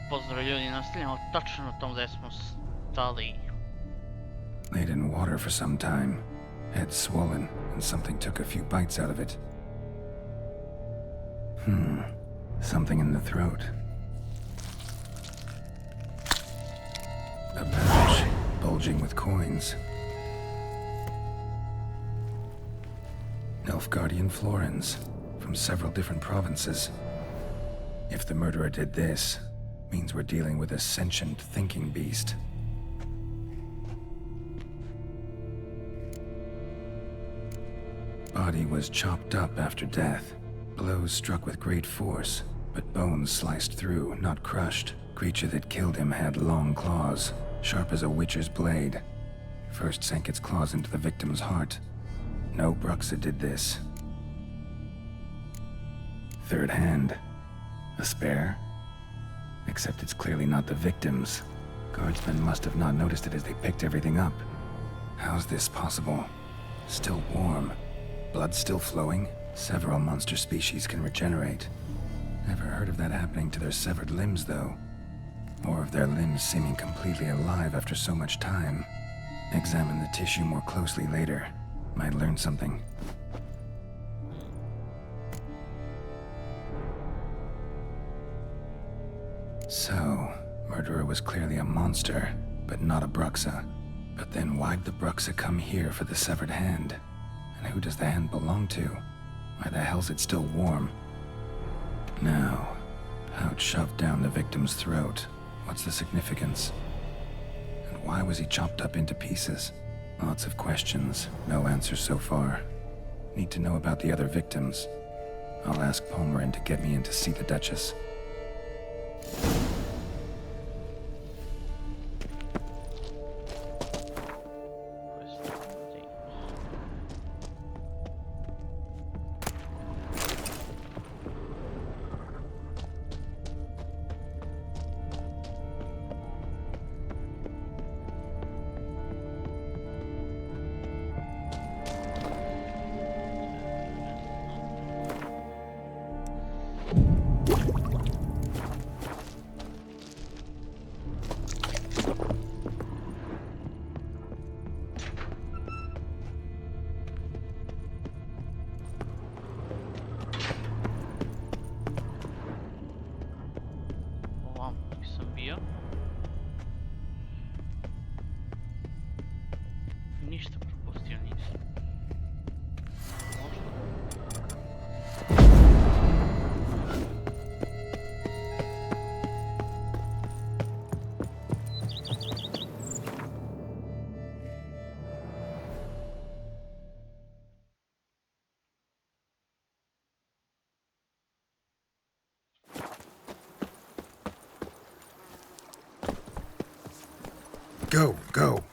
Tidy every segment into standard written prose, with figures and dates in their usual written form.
Pozdrav ljudi, nastavljamo tačno tom gdje smo stali. Laid in water for some time, head swollen, and something took a few bites out of it. Something in the throat. A pouch, bulging with coins. Nilfgaardian florins, from several different provinces. If the murderer did this, means we're dealing with a sentient thinking beast. Body was chopped up after death. Blows struck with great force, but bones sliced through, not crushed. Creature that killed him had long claws, sharp as a witcher's blade. First sank its claws into the victim's heart. No Bruxa did this. Third hand. A spare? Except it's clearly not the victim's. Guardsmen must have not noticed it as they picked everything up. How's this possible? Still warm. Blood still flowing? Several monster species can regenerate. Never heard of that happening to their severed limbs, though. Or of their limbs seeming completely alive after so much time. Examine the tissue more closely later. Might learn something. So, murderer was clearly a monster, but not a Bruxa. But then why'd the Bruxa come here for the severed hand? And who does the hand belong to? Why the hell's it still warm? Now, pouch shoved down the victim's throat. What's the significance? And why was he chopped up into pieces? Lots of questions, no answers so far. Need to know about the other victims. I'll ask Palmerin to get me in to see the Duchess. Ništa propustio nisam. Go, go.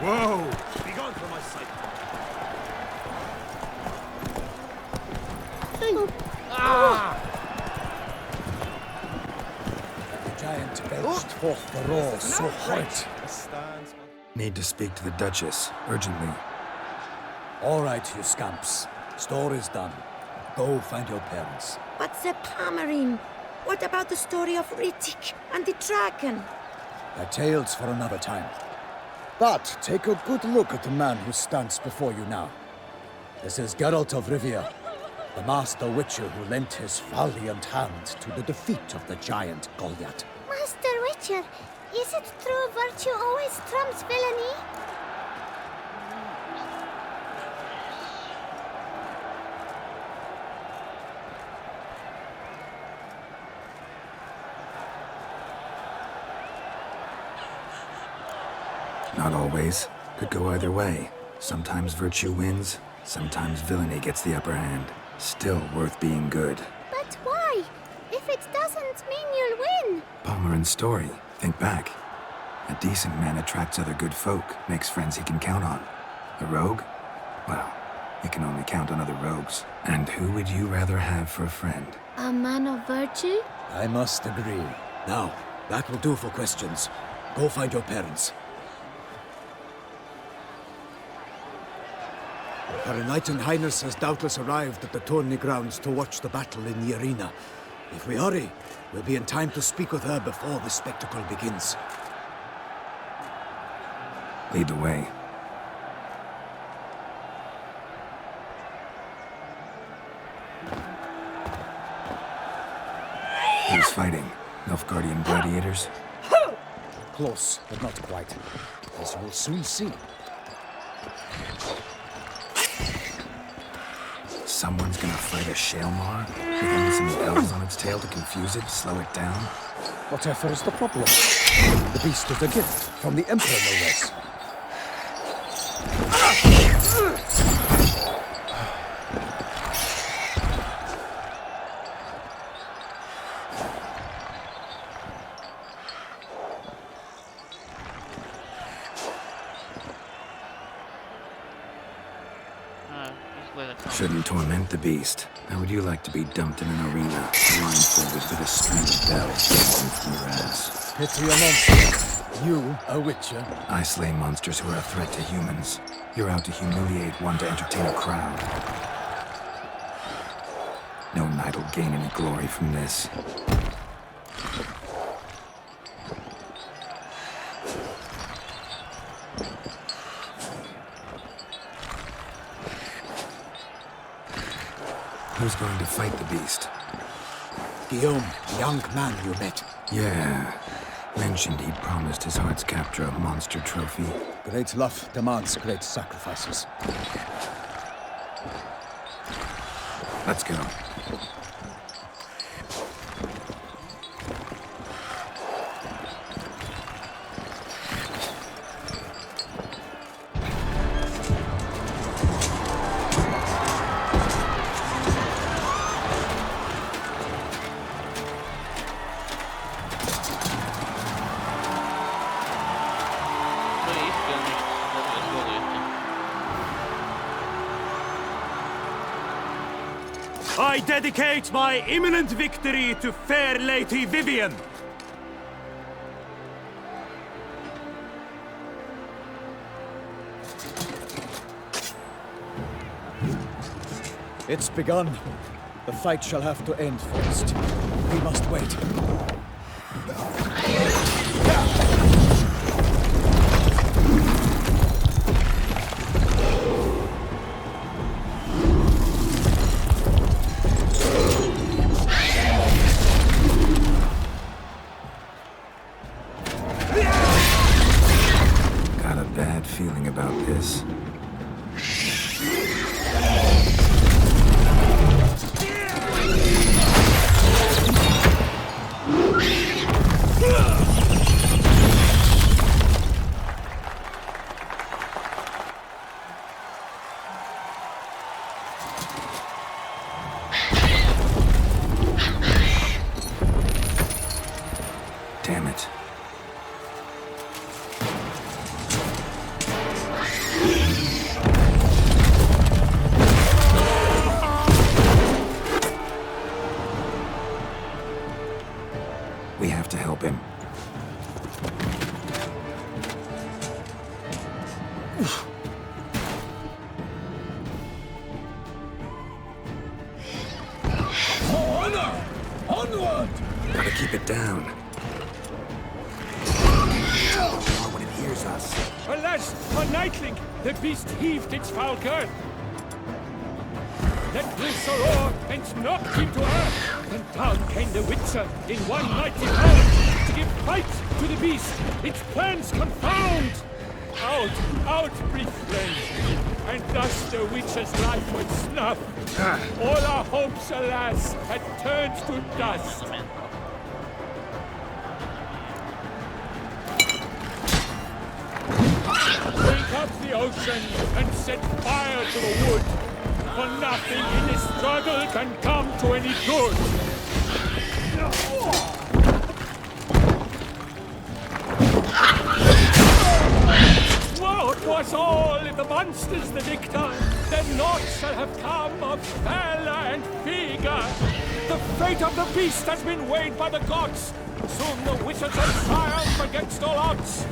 Whoa! Be gone from my sight. The giant belched forth the roar so hot. Need to speak to the Duchess, urgently. All right, you scamps. Story's done. Go find your parents. But the Palmerin, what about the story of Riddick and the dragon? They're tales for another time. But take a good look at the man who stands before you now. This is Geralt of Rivije, the master witcher who lent his valiant hand to the defeat of the giant Goliath. Master Witcher, is it true virtue always trumps villainy? Not always. Could go either way. Sometimes virtue wins, sometimes villainy gets the upper hand. Still worth being good. But why? doesn't mean you'll win. Palmer story. Think back. A decent man attracts other good folk, makes friends he can count on. A rogue? Well, you can only count on other rogues. And who would you rather have for a friend? A man of virtue? I must agree. Now, that will do for questions. Go find your parents. Her Enlightened Highness has doubtless arrived at the tourney grounds to watch the battle in the arena. If we hurry, we'll be in time to speak with her before the spectacle begins. Lead the way. Who's fighting? Nilfgaardian gladiators? Close, but not quite. As you will soon see. Someone's gonna fight a Shaelmar? With only some bells on its tail to confuse it, slow it down? Whatever is the problem? The beast is a gift from the Emperor, no less. Shouldn't torment the beast. How would you like to be dumped in an arena, blindfolded with a string of bells hanging from your ass? Pity a monster. You, a witcher. I slay monsters who are a threat to humans. You're out to humiliate one to entertain a crowd. No knight will gain any glory from this. Who's going to fight the beast? Guillaume, the young man you met. Yeah. Mentioned he'd promised his heart's captor a monster trophy. Great love demands great sacrifices. Let's go. I dedicate my imminent victory to fair Lady Vivian. It's begun. The fight shall have to end first. We must wait. Got a bad feeling about this. Damn it. We have to help him. Onward! Gotta keep it down. Or when it hears us. Alas, a nightling! The beast heaved its foul girth. Let loose a roar and knocked him to earth. And down came the Witcher in one mighty bound to give fight to the beast. Its plans confound. Out, out, breathed flame. And thus the Witcher's life was snuffed. All our hopes, alas, had turned to dust. Break up the ocean and set fire to the wood. For nothing in this struggle can come to any good. Woe to us all if the monster's the victor, then naught shall have come of valor and vigor. The fate of the beast has been weighed by the gods. Soon the witches shall triumph against all odds.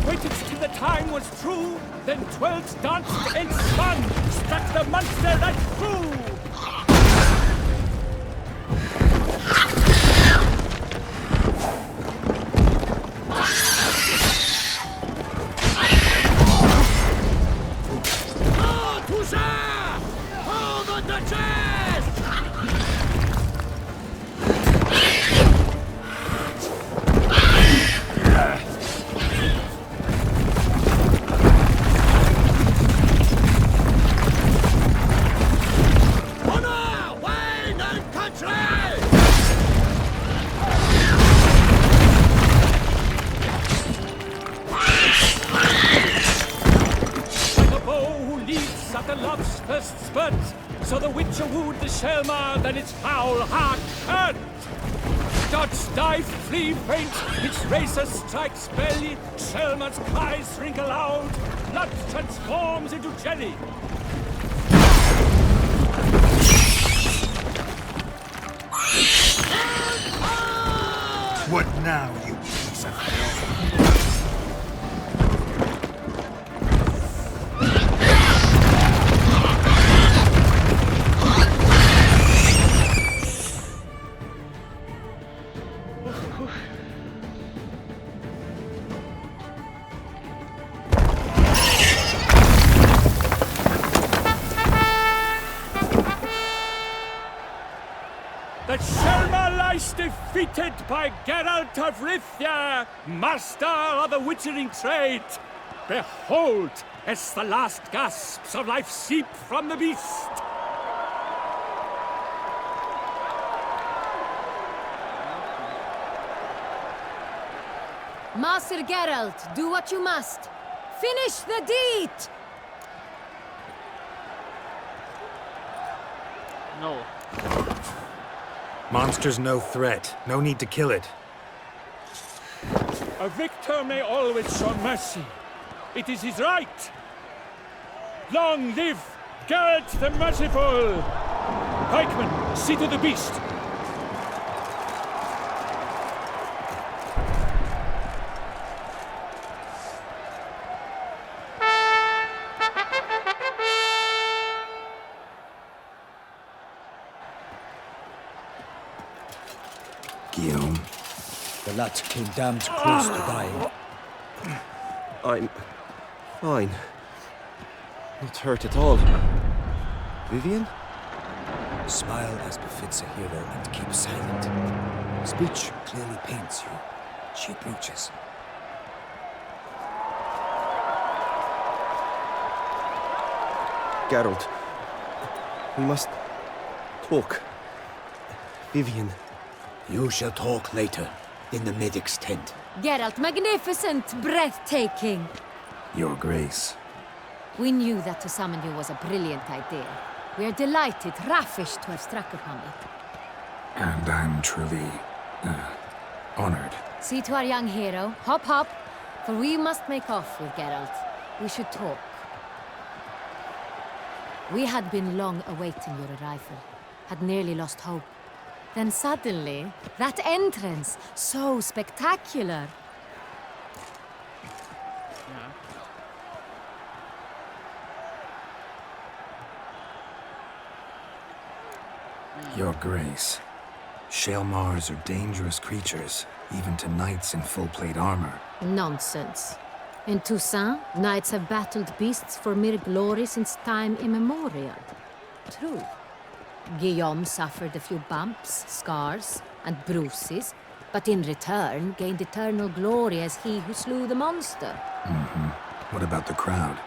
Waited till the time was true, then 12 danced and spun, struck the monster right through. Oh, Touchard! Hold on the chest! So the witcher wooed the Selma, then its foul heart hurt. Dodge, dive, flee, faint, its racer strikes belly, Selma's cries ring aloud, blood transforms into jelly. What now, you piece of hell? The Selma lies defeated by Geralt of Rivije, master of the witchering trade. Behold, as the last gasps of life seep from the beast. Master Geralt, do what you must. Finish the deed! No. Monster's no threat. No need to kill it. A victor may always show mercy. It is his right. Long live Geralt the Merciful! Pikeman, see to the beast. Guillaume. The lad came damned close to dying. I'm fine. Not hurt at all. Vivian? Smile as befits a hero and keep silent. Speech clearly pains you. She approaches. Geralt. We must talk. Vivian. You shall talk later, in the medic's tent. Geralt, magnificent, breathtaking. Your Grace. We knew that to summon you was a brilliant idea. We are delighted, ravished to have struck upon it. And I'm truly, honored. See to our young hero. Hop, hop. For we must make off with Geralt. We should talk. We had been long awaiting your arrival. Had nearly lost hope. Then suddenly, that entrance, so spectacular. Your Grace. Shaelmars are dangerous creatures, even to knights in full-plate armor. Nonsense. In Toussaint, knights have battled beasts for mere glory since time immemorial. True. Guillaume suffered a few bumps, scars, and bruises, but in return gained eternal glory as he who slew the monster. What about the crowd?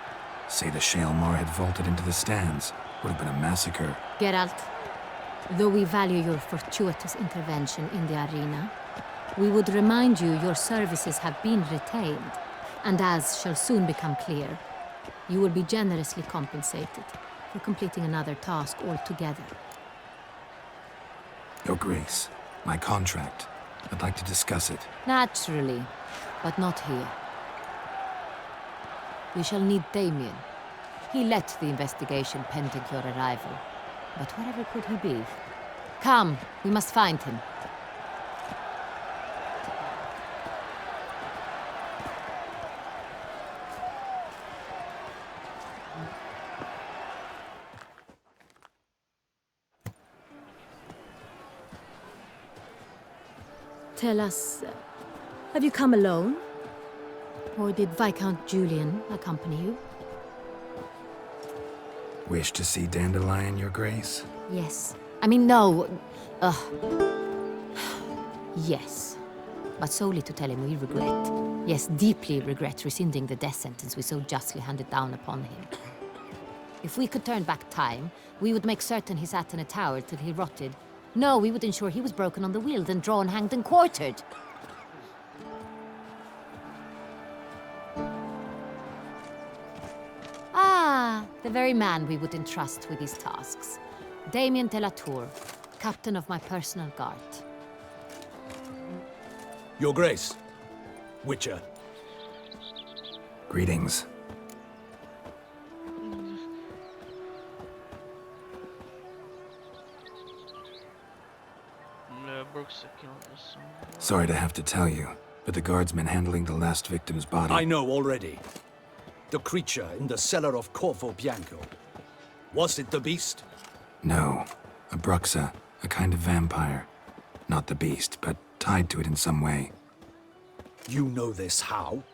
Say the Shaelmar had vaulted into the stands. Would have been a massacre. Geralt, though we value your fortuitous intervention in the arena, we would remind you your services have been retained, and as shall soon become clear, you will be generously compensated for completing another task altogether. Your Grace, my contract. I'd like to discuss it. Naturally, but not here. We shall need Damien. He led the investigation pending your arrival. But wherever could he be? Come, we must find him. Tell us, have you come alone? Or did Viscount Julian accompany you? Wish to see Dandelion, Your Grace? Yes. I mean, no. Yes. But solely to tell him we regret. Yes, deeply regret rescinding the death sentence we so justly handed down upon him. If we could turn back time, we would make certain he sat in a tower till he rotted. No, we would ensure he was broken on the wheel, then drawn, hanged, and quartered. The very man we would entrust with these tasks. Damien de la Tour, captain of my personal guard. Your Grace. Witcher. Greetings. Sorry to have to tell you, but the guardsman handling the last victim's body... I know already. The creature in the cellar of Corvo Bianco. Was it the beast? No. A bruxa, a kind of vampire. Not the beast, but tied to it in some way. You know this how?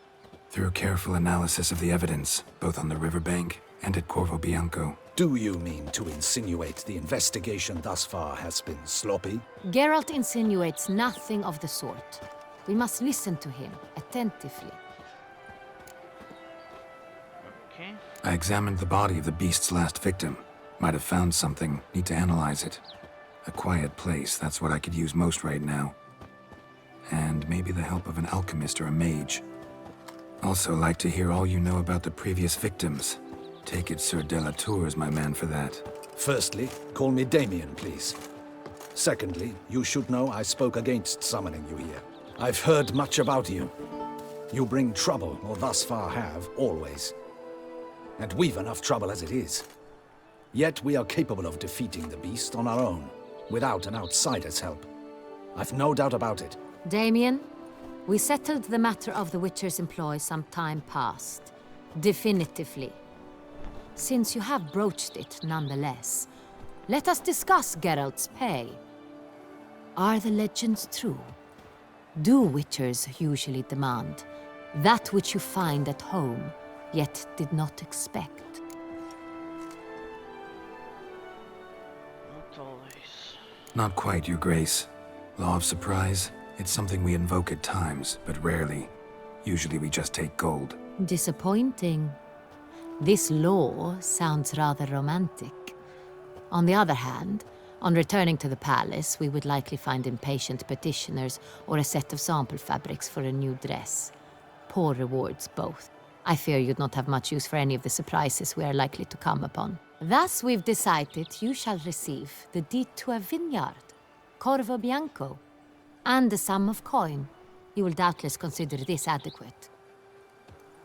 Through careful analysis of the evidence, both on the riverbank and at Corvo Bianco. Do you mean to insinuate the investigation thus far has been sloppy? Geralt insinuates nothing of the sort. We must listen to him attentively. Okay. I examined the body of the beast's last victim. Might have found something. Need to analyze it. A quiet place, that's what I could use most right now. And maybe the help of an alchemist or a mage. Also like to hear all you know about the previous victims. Take it Sir de la Tour is my man for that. Firstly, call me Damien, please. Secondly, you should know I spoke against summoning you here. I've heard much about you. You bring trouble, or thus far have, always. And we've enough trouble as it is. Yet we are capable of defeating the beast on our own, without an outsider's help. I've no doubt about it. Damien, we settled the matter of the Witcher's employ some time past. Definitively. Since you have broached it nonetheless, let us discuss Geralt's pay. Are the legends true? Do Witchers usually demand that which you find at home, yet did not expect? Not always. Not quite, Your Grace. Law of surprise, it's something we invoke at times, but rarely. Usually we just take gold. Disappointing. This law sounds rather romantic. On the other hand, on returning to the palace, we would likely find impatient petitioners or a set of sample fabrics for a new dress. Poor rewards, both. I fear you'd not have much use for any of the surprises we are likely to come upon. Thus, we've decided you shall receive the deed to a vineyard, Corvo Bianco, and the sum of coin. You will doubtless consider this adequate.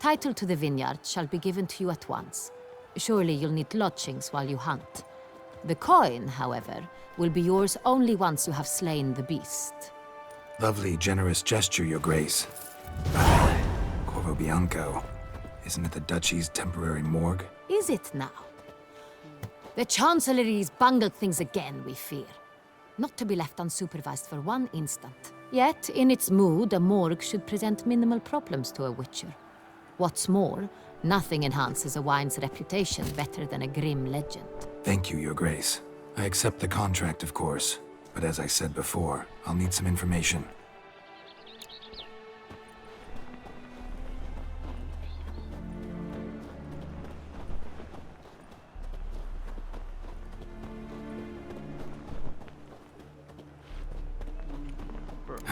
Title to the vineyard shall be given to you at once. Surely you'll need lodgings while you hunt. The coin, however, will be yours only once you have slain the beast. Lovely, generous gesture, Your Grace. Corvo Bianco. Isn't it the Duchy's temporary morgue? Is it now? The Chancellery's bungled things again, we fear. Not to be left unsupervised for one instant. Yet, in its mood, a morgue should present minimal problems to a Witcher. What's more, nothing enhances a wine's reputation better than a grim legend. Thank you, Your Grace. I accept the contract, of course. But as I said before, I'll need some information.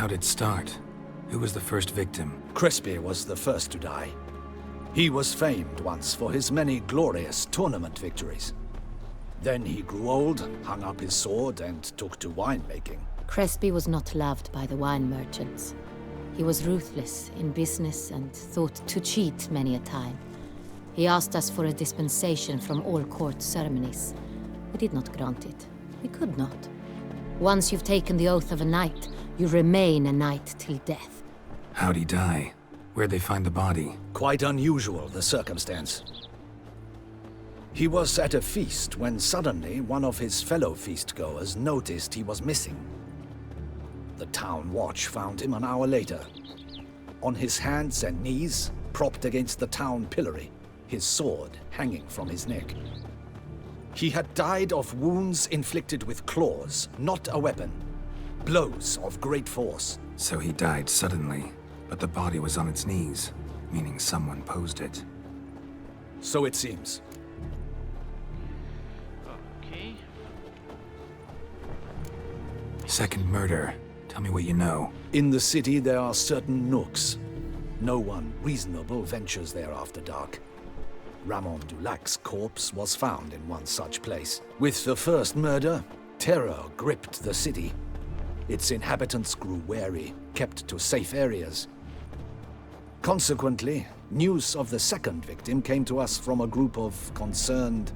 How'd it start? Who was the first victim? Crespi was the first to die. He was famed once for his many glorious tournament victories. Then he grew old, hung up his sword, and took to winemaking. Crespi was not loved by the wine merchants. He was ruthless in business and thought to cheat many a time. He asked us for a dispensation from all court ceremonies. We did not grant it. We could not. Once you've taken the oath of a knight, you remain a knight till death. How'd he die? Where'd they find the body? Quite unusual, the circumstance. He was at a feast when suddenly one of his fellow feastgoers noticed he was missing. The town watch found him an hour later. On his hands and knees, propped against the town pillory, his sword hanging from his neck. He had died of wounds inflicted with claws, not a weapon. Blows of great force. So he died suddenly, but the body was on its knees, meaning someone posed it. So it seems. Okay. Second murder. Tell me what you know. In the city there are certain nooks. No one reasonable ventures there after dark. Ramon Dulac's corpse was found in one such place. With the first murder, terror gripped the city. Its inhabitants grew wary, kept to safe areas. Consequently, news of the second victim came to us from a group of concerned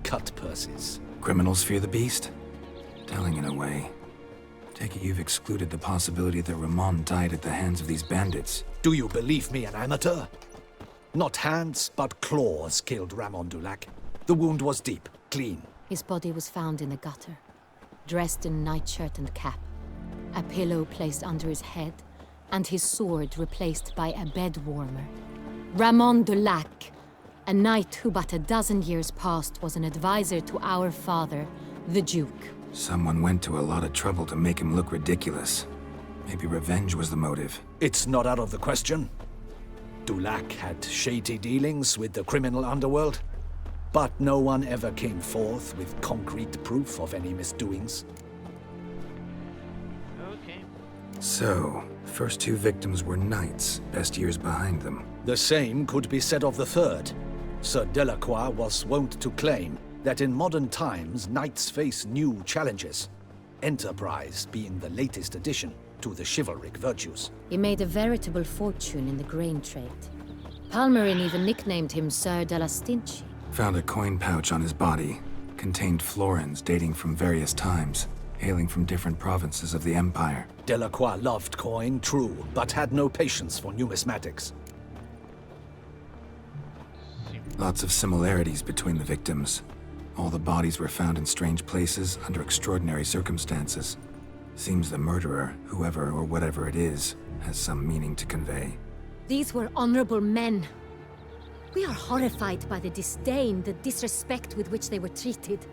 cut-purses. Criminals fear the beast? Telling in a way. Take it you've excluded the possibility that Ramon died at the hands of these bandits. Do you believe me an amateur? Not hands, but claws killed Ramon Dulac. The wound was deep, clean. His body was found in the gutter, dressed in nightshirt and cap, a pillow placed under his head, and his sword replaced by a bed warmer. Ramon Dulac, a knight who but a dozen years past was an advisor to our father, the Duke. Someone went to a lot of trouble to make him look ridiculous. Maybe revenge was the motive. It's not out of the question. Dulac had shady dealings with the criminal underworld, but no one ever came forth with concrete proof of any misdoings. Okay. So, first two victims were knights, best years behind them. The same could be said of the third. Sir Delacroix was wont to claim that in modern times knights face new challenges, enterprise being the latest addition to the chivalric virtues. He made a veritable fortune in the grain trade. Palmerin even nicknamed him Sir de la Stinchi. Found a coin pouch on his body. Contained florins dating from various times, hailing from different provinces of the Empire. Delacroix loved coin, true, but had no patience for numismatics. Lots of similarities between the victims. All the bodies were found in strange places under extraordinary circumstances. Seems the murderer, whoever or whatever it is, has some meaning to convey. These were honorable men. We are horrified by the disdain, the disrespect with which they were treated.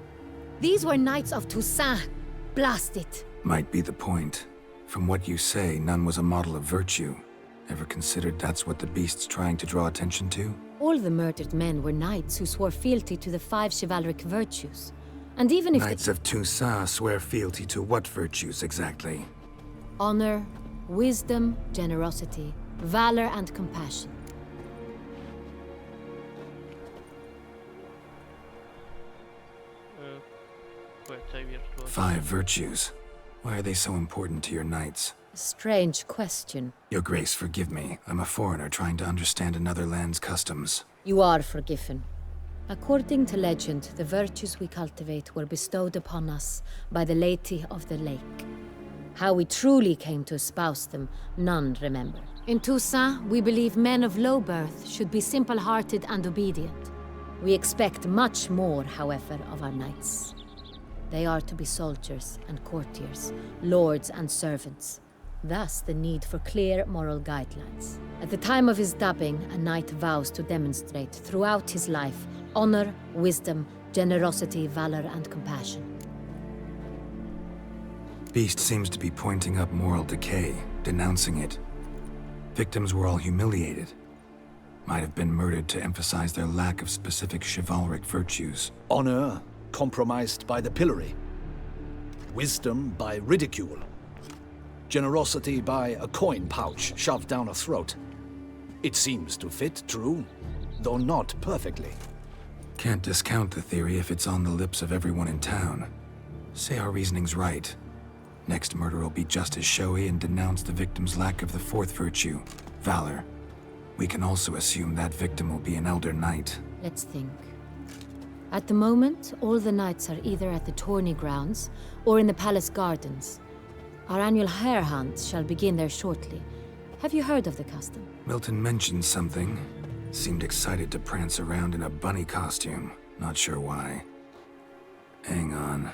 These were knights of Toussaint. Blast it. Might be the point. From what you say, none was a model of virtue. Ever considered that's what the beast's trying to draw attention to? All the murdered men were knights who swore fealty to the 5 chivalric virtues. And even if Knights of Toussaint swear fealty to what virtues exactly? honor, wisdom, generosity, valor, and compassion. Poeta virtuoso. 5 virtues. Why are they so important to your knights? Strange question. Your Grace, forgive me. I'm a foreigner trying to understand another land's customs. You are forgiven. According to legend, the virtues we cultivate were bestowed upon us by the Lady of the Lake. How we truly came to espouse them, none remember. In Toussaint, we believe men of low birth should be simple-hearted and obedient. We expect much more, however, of our knights. They are to be soldiers and courtiers, lords and servants. Thus, the need for clear moral guidelines. At the time of his dubbing, a knight vows to demonstrate throughout his life honor, wisdom, generosity, valor, and compassion. Beast seems to be pointing up moral decay, denouncing it. Victims were all humiliated. Might have been murdered to emphasize their lack of specific chivalric virtues. Honor compromised by the pillory. Wisdom by ridicule. Generosity by a coin pouch shoved down a throat. It seems to fit, true, though not perfectly. Can't discount the theory if it's on the lips of everyone in town. Say our reasoning's right. Next murder will be just as showy and denounce the victim's lack of the fourth virtue, valor. We can also assume that victim will be an elder knight. Let's think. At the moment, all the knights are either at the tourney grounds or in the palace gardens. Our annual hare hunt shall begin there shortly. Have you heard of the custom? Milton mentioned something. Seemed excited to prance around in a bunny costume. Not sure why. Hang on.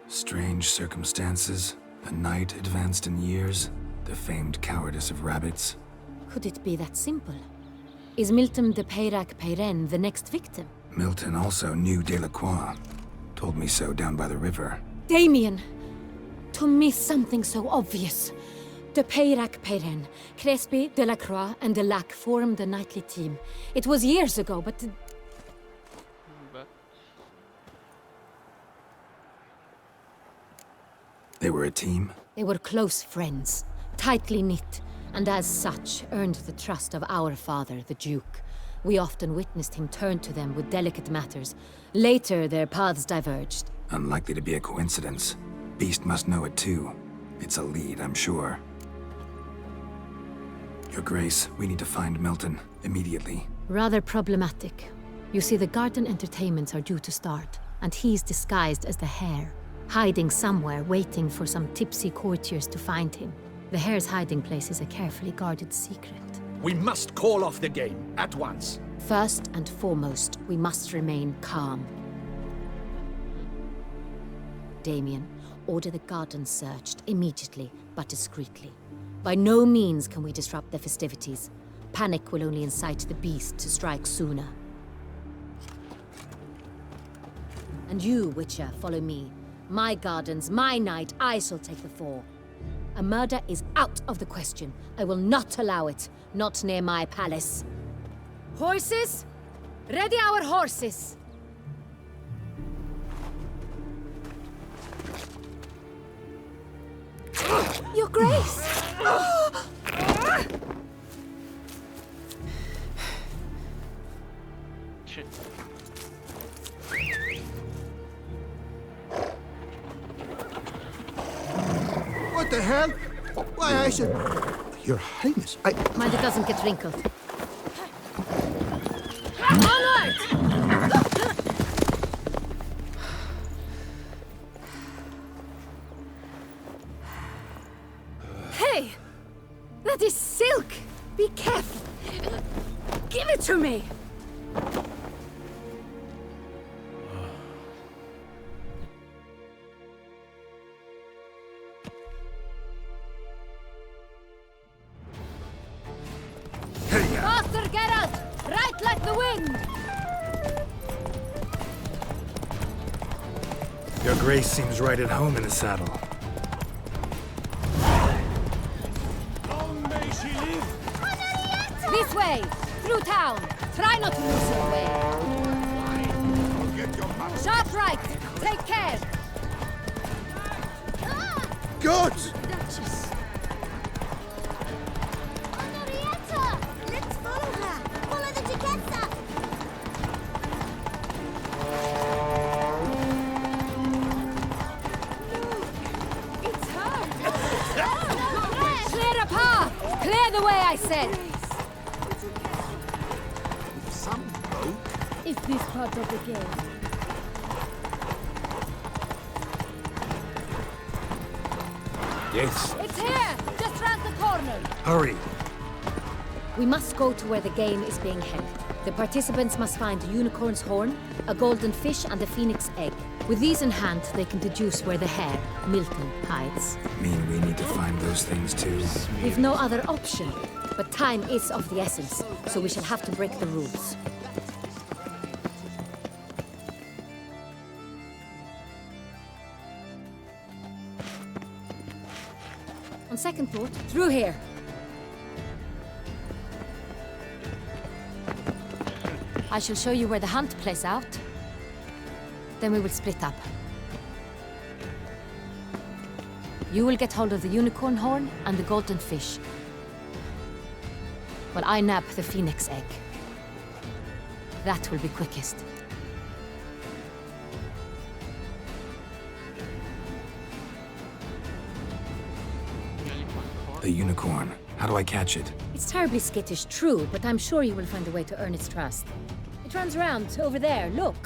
Strange circumstances. A knight advanced in years. The famed cowardice of rabbits. Could it be that simple? Is Milton de Peyrac-Peyren the next victim? Milton also knew Delacroix. Told me so down by the river. Damien! To miss something so obvious. De Peyrac-Peyren, Crespi, Delacroix, and Delac formed a knightly team. It was years ago, but... They were a team? They were close friends, tightly knit, and as such earned the trust of our father, the Duke. We often witnessed him turn to them with delicate matters. Later, their paths diverged. Unlikely to be a coincidence. Beast must know it too. It's a lead, I'm sure. Your Grace, we need to find Milton, immediately. Rather problematic. You see, the garden entertainments are due to start, and he's disguised as the hare, hiding somewhere, waiting for some tipsy courtiers to find him. The hare's hiding place is a carefully guarded secret. We must call off the game, at once. First and foremost, we must remain calm. Damien, order the garden searched immediately, but discreetly. By no means can we disrupt the festivities. Panic will only incite the beast to strike sooner. And you, Witcher, follow me. My gardens, my night, I shall take the fall. A murder is out of the question. I will not allow it. Not near my palace. Horses? Ready our horses! Your Grace! Shit. What the hell? Why, I said... Your Highness, Mind it doesn't get wrinkled. Onward! Hey! That is silk! Be careful! Give it to me! Faster, Geralt! Right like the wind! Your Grace seems right at home in the saddle. Long may she live! This way! Through town! Try not to lose your way! Sharp right! Take care! God! Let's follow her! Follow the Djetetom! It's her! Clear a path! Clear the way, I said! Some bloke. Is this part of the game? Yes. It's here! Just round the corner! Hurry! We must go to where the game is being held. The participants must find a unicorn's horn, a golden fish, and a phoenix egg. With these in hand, they can deduce where the hare, Milton, hides. Mean we need to find those things too? We've no other option. But time is of the essence, so we shall have to break the rules. On second thought, through here. I shall show you where the hunt plays out. Then we will split up. You will get hold of the unicorn horn and the golden fish, while I nab the phoenix egg. That will be quickest. The unicorn. How do I catch it? It's terribly skittish, true, but I'm sure you will find a way to earn its trust. It runs around over there, look.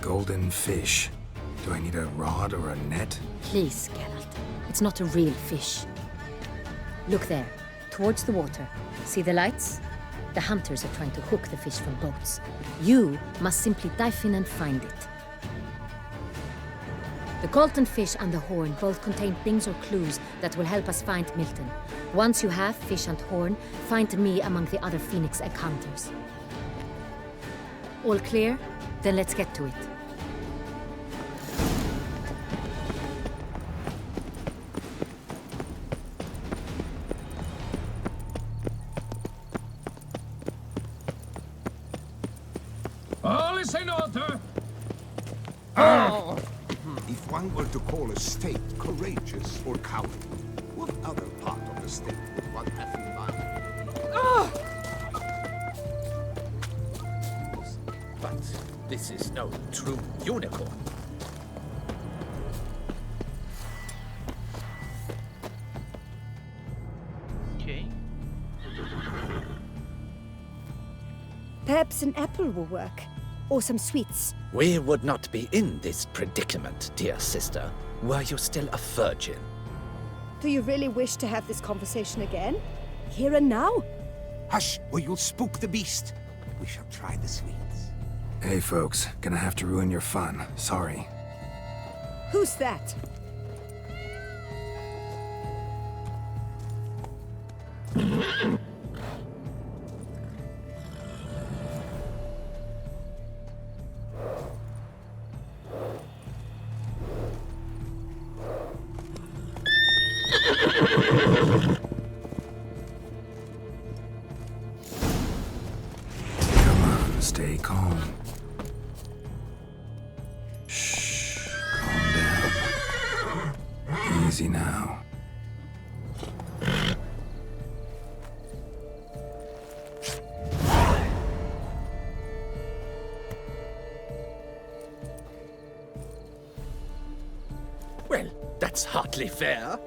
Golden fish. Do I need a rod or a net? Please, Geralt. It's not a real fish. Look there, towards the water. See the lights? The hunters are trying to hook the fish from boats. You must simply dive in and find it. The golden fish and the horn both contain things or clues that will help us find Milton. Once you have fish and horn, find me among the other phoenix egg hunters. All clear? Then let's get to it. All is in order. If one were to call a state courageous or cowardly, what other part of the state would one have in mind? But this is no true unicorn. Okay. Perhaps an apple will work. Or some sweets. We would not be in this predicament, dear sister, were you still a virgin. Do you really wish to have this conversation again? Here and now? Hush, or you'll spook the beast. We shall try the sweets. Hey folks, gonna have to ruin your fun. Sorry. Who's that? Stay calm. Shh. Calm down. Easy now. Well, that's hardly fair.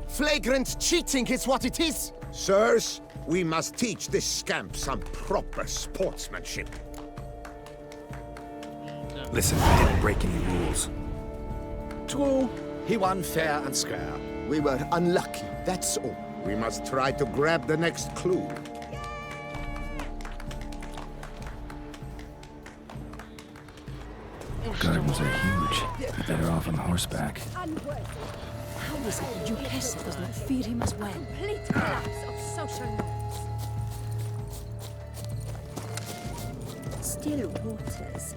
Flagrant cheating is what it is! Sirs, we must teach this scamp some proper sportsmanship. Listen, I didn't break any rules. True, he won fair and square. We were unlucky, that's all. We must try to grab the next clue. Gardens are huge. You're better off on horseback. Unworthy. How is it that Duchess does not fear him as well? Complete collapse of social norms. Still waters.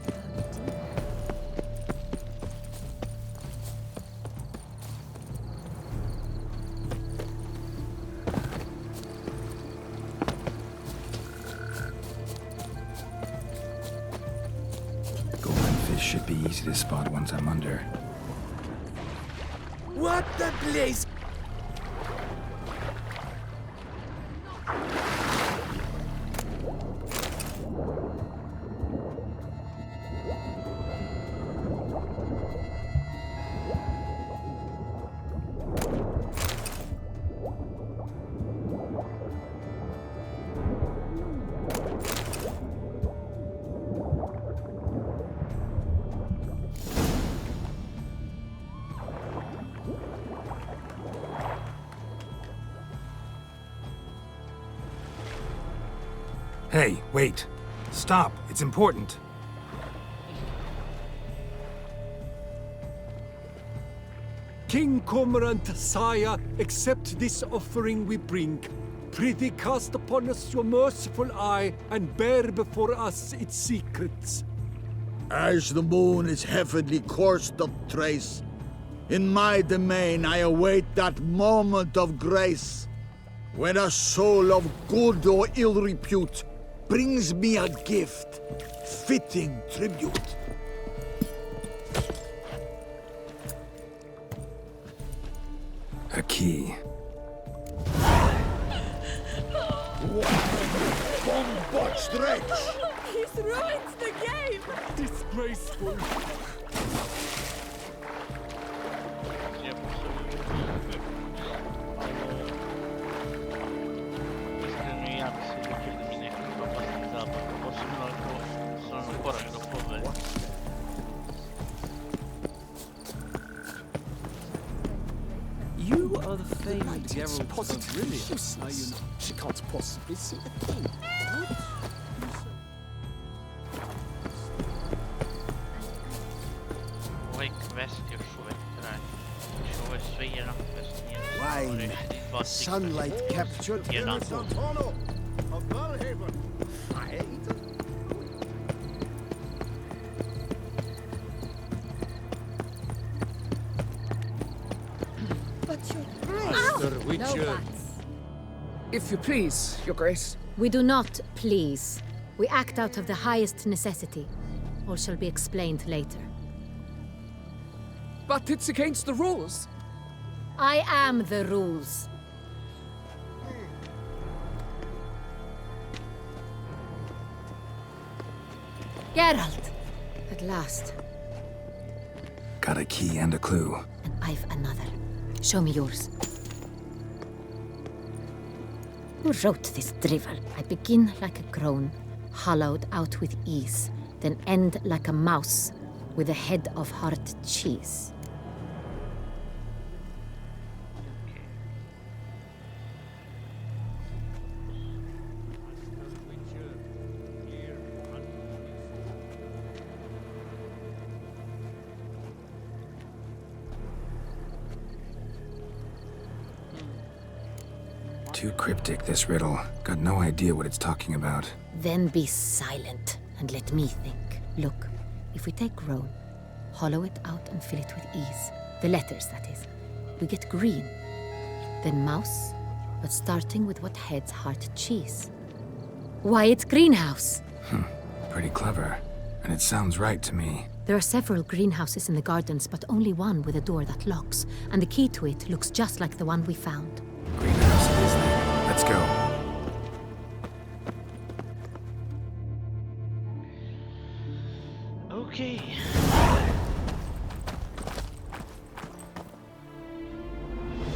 Golden fish should be easy to spot once I'm under. What the blaze? Hey, wait. Stop. It's important. King Cormorant, sire, accept this offering we bring. Prithee cast upon us your merciful eye and bear before us its secrets. As the moon is heavenly coursed of trace, in my domain I await that moment of grace, when a soul of good or ill repute brings me a gift, fitting tribute. A key. Bombot stretch! He's ruined the game! Disgraceful. You are the famed Geralt of Positively Rivije. useless. She can't possibly see a thing. Ovaj quest još uvek traje. Znači ovo je sve jedan quest, nije Wine. Sunlight captured jedan. of Valhaven. Witcher. If you please, Your Grace. We do not please. We act out of the highest necessity. All shall be explained later. But it's against the rules. I am the rules. Geralt! At last. Got a key and a clue. And I've another. Show me yours. Who wrote this drivel? I begin like a crone, hollowed out with ease, then end like a mouse, with a head of hard cheese. Too cryptic, this riddle. Got no idea what it's talking about. Then be silent and let me think. Look, if we take Rhone, hollow it out and fill it with ease, the letters, that is, we get green. Then mouse, but starting with what head's heart cheese. Why, it's greenhouse. Pretty clever. And it sounds right to me. There are several greenhouses in the gardens, but only one with a door that locks, and the key to it looks just like the one we found. Greenhouse it is then. Let's go. Okay.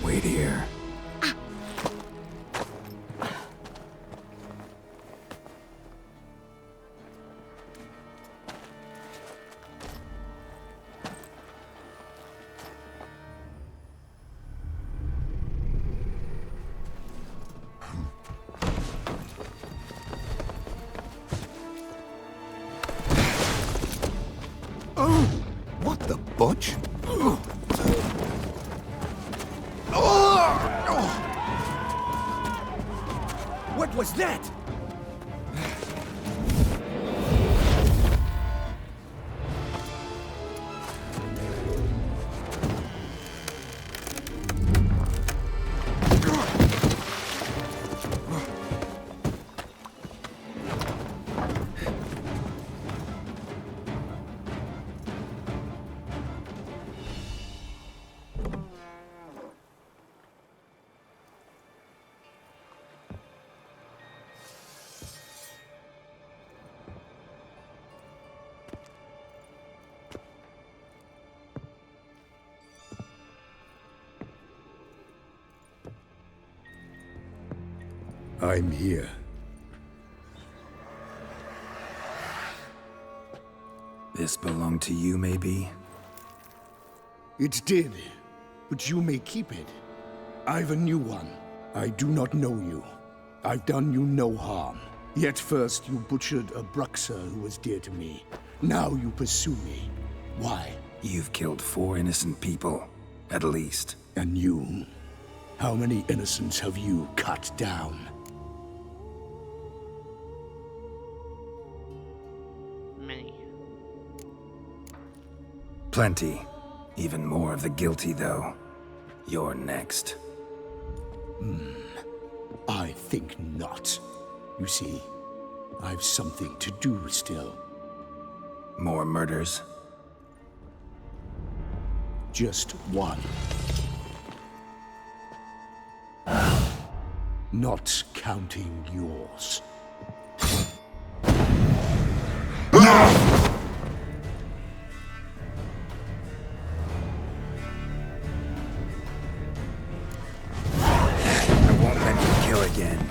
Wait here. What the butch? What was that? I'm here. This belonged to you, maybe? It did, but you may keep it. I've a new one. I do not know you. I've done you no harm. Yet first you butchered a Bruxa who was dear to me. Now you pursue me. Why? You've killed 4 innocent people, at least. And you? How many innocents have you cut down? Many. Plenty. Even more of the guilty, though. You're next. I think not. You see, I've something to do still. More murders? Just one. not counting yours. I won't let you kill again.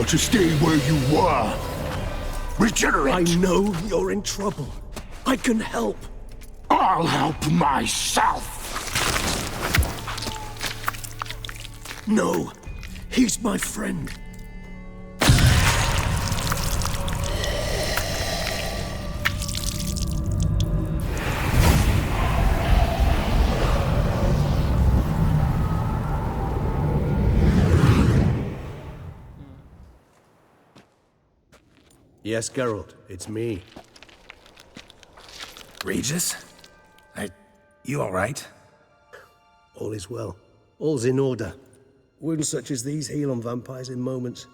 To stay where you were. Regenerate! I know you're in trouble. I can help. I'll help myself! No, he's my friend. Yes, Geralt, it's me. Regis? You all right? All is well. All's in order. Wounds such as these heal on vampires in moments.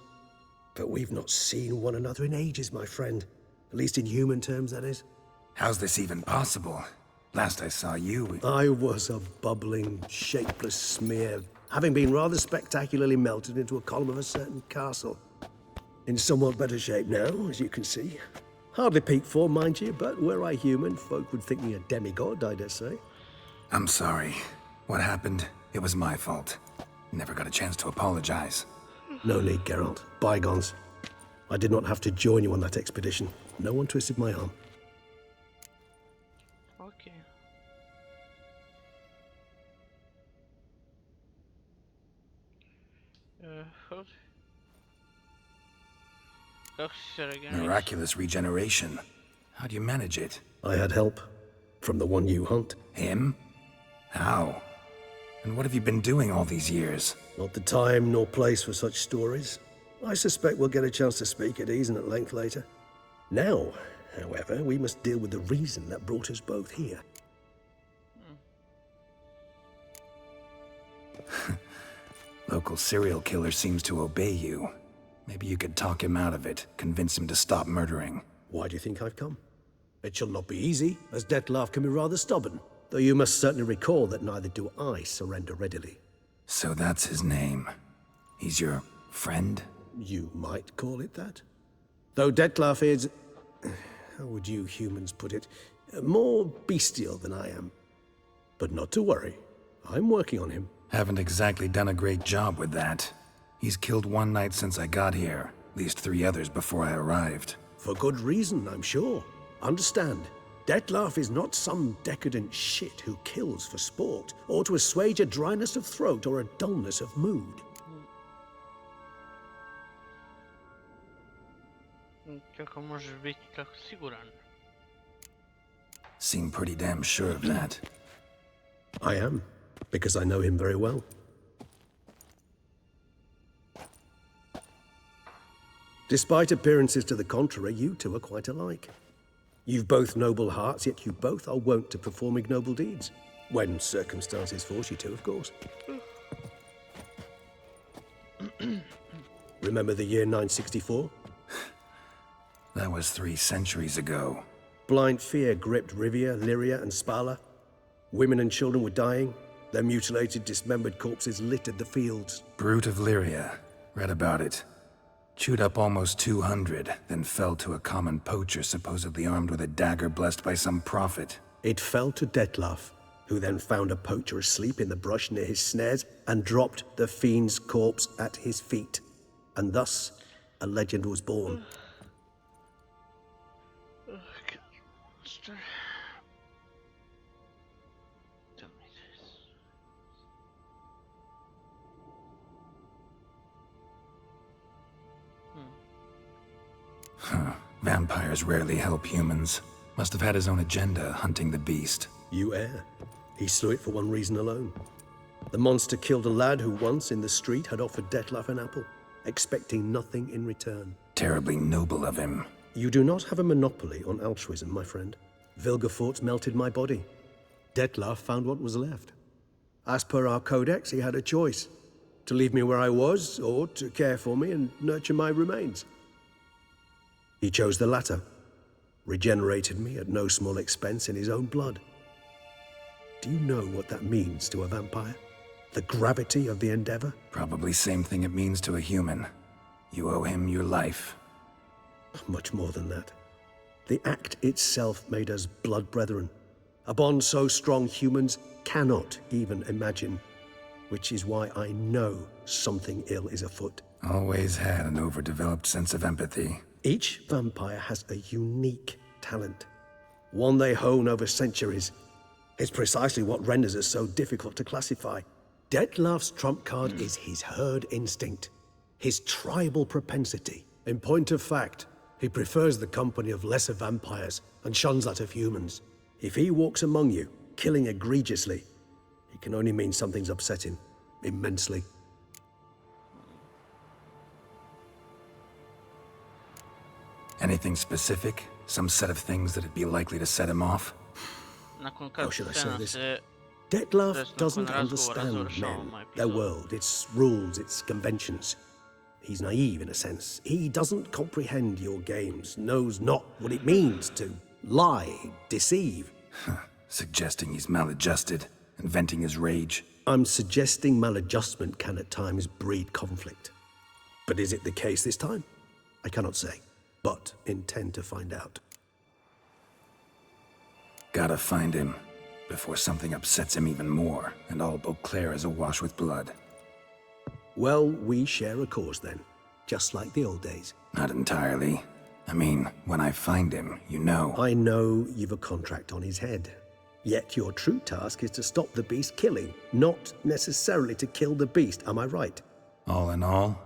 But we've not seen one another in ages, my friend. At least in human terms, that is. How's this even possible? Last I saw you... I was a bubbling, shapeless smear, having been rather spectacularly melted into a column of a certain castle. In somewhat better shape now, as you can see. Hardly peak form, mind you, but were I human, folk would think me a demigod, I dare say. I'm sorry. What happened, it was my fault. Never got a chance to apologize. No need, Geralt. Bygones. I did not have to join you on that expedition. No one twisted my arm. Okay. Goed. Miraculous regeneration. How do you manage it? I had help. From the one you hunt. Him? How? And what have you been doing all these years? Not the time nor place for such stories. I suspect we'll get a chance to speak at ease and at length later. Now, however, we must deal with the reason that brought us both here. Local serial killer seems to obey you. Maybe you could talk him out of it, convince him to stop murdering. Why do you think I've come? It shall not be easy, as Dettlaff can be rather stubborn. Though you must certainly recall that neither do I surrender readily. So that's his name. He's your friend? You might call it that. Though Dettlaff is... how would you humans put it? More bestial than I am. But not to worry. I'm working on him. Haven't exactly done a great job with that. He's killed one knight since I got here. At least 3 others before I arrived. For good reason, I'm sure. Understand, Dettlaff is not some decadent shit who kills for sport, or to assuage a dryness of throat or a dullness of mood. Kako možeš biti tako siguran? Seem pretty damn sure of that. I am, because I know him very well. Despite appearances to the contrary, you two are quite alike. You've both noble hearts, yet you both are wont to perform ignoble deeds. When circumstances force you to, of course. Remember the year 964? That was 3 centuries ago. Blind fear gripped Rivije, Lyria, and Spala. Women and children were dying. Their mutilated, dismembered corpses littered the fields. Brute of Lyria. Read about it. Chewed up almost 200, then fell to a common poacher supposedly armed with a dagger blessed by some prophet. It fell to Dettlaff, who then found a poacher asleep in the brush near his snares and dropped the fiend's corpse at his feet. And thus, a legend was born. Huh. Vampires rarely help humans. Must have had his own agenda, hunting the beast. You err. He slew it for one reason alone. The monster killed a lad who once, in the street, had offered Dettlaff an apple, expecting nothing in return. Terribly noble of him. You do not have a monopoly on altruism, my friend. Vilgefortz melted my body. Detlef found what was left. As per our codex, he had a choice: to leave me where I was, or to care for me and nurture my remains. He chose the latter, regenerated me at no small expense in his own blood. Do you know what that means to a vampire? The gravity of the endeavor? Probably same thing it means to a human. You owe him your life. Much more than that. The act itself made us blood brethren. A bond so strong humans cannot even imagine. Which is why I know something ill is afoot. Always had an overdeveloped sense of empathy. Each vampire has a unique talent. One they hone over centuries. It's precisely what renders it so difficult to classify. Detlef's trump card is his herd instinct. His tribal propensity. In point of fact, he prefers the company of lesser vampires and shuns that of humans. If he walks among you, killing egregiously, it can only mean something's upset him immensely. Anything specific? Some set of things that'd be likely to set him off? How should I say this? Detlef doesn't understand men, their world, its rules, its conventions. He's naive in a sense. He doesn't comprehend your games, knows not what it means to lie, deceive. Suggesting he's maladjusted and venting his rage. I'm suggesting maladjustment can at times breed conflict. But is it the case this time? I cannot say, but intend to find out. Gotta find him before something upsets him even more and all Beauclair is awash with blood. Well, we share a cause then, just like the old days. Not entirely. I mean, when I find him, you know. I know you've a contract on his head. Yet your true task is to stop the beast killing, not necessarily to kill the beast, am I right? All in all,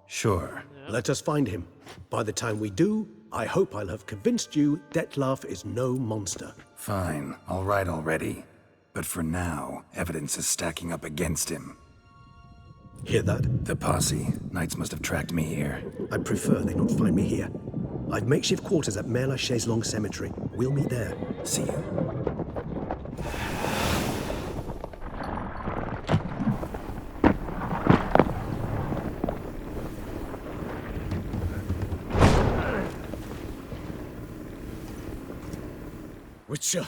sure. Let us find him. By the time we do, I hope I'll have convinced you Detlef is no monster. Fine, all right already. But for now, evidence is stacking up against him. Hear that? The posse. Knights must have tracked me here. I'd prefer they not find me here. I've makeshift quarters at Mère Lachaise Long Cemetery. We'll meet there. See you. Witcher,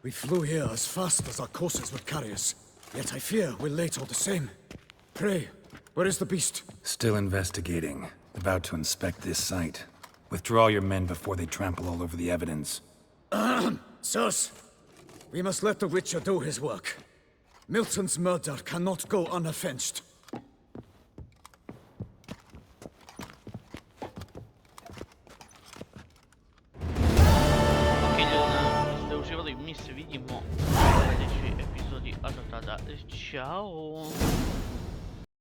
we flew here as fast as our courses would carry us. Yet I fear we're late all the same. Pray, where is the beast? Still investigating. About to inspect this site. Withdraw your men before they trample all over the evidence. Sirs, we must let the Witcher do his work. Milton's murder cannot go unavenged. Ok ljudi, ste uživali, mi se vidimo u sljedećoj epizodi, a do tada, čao!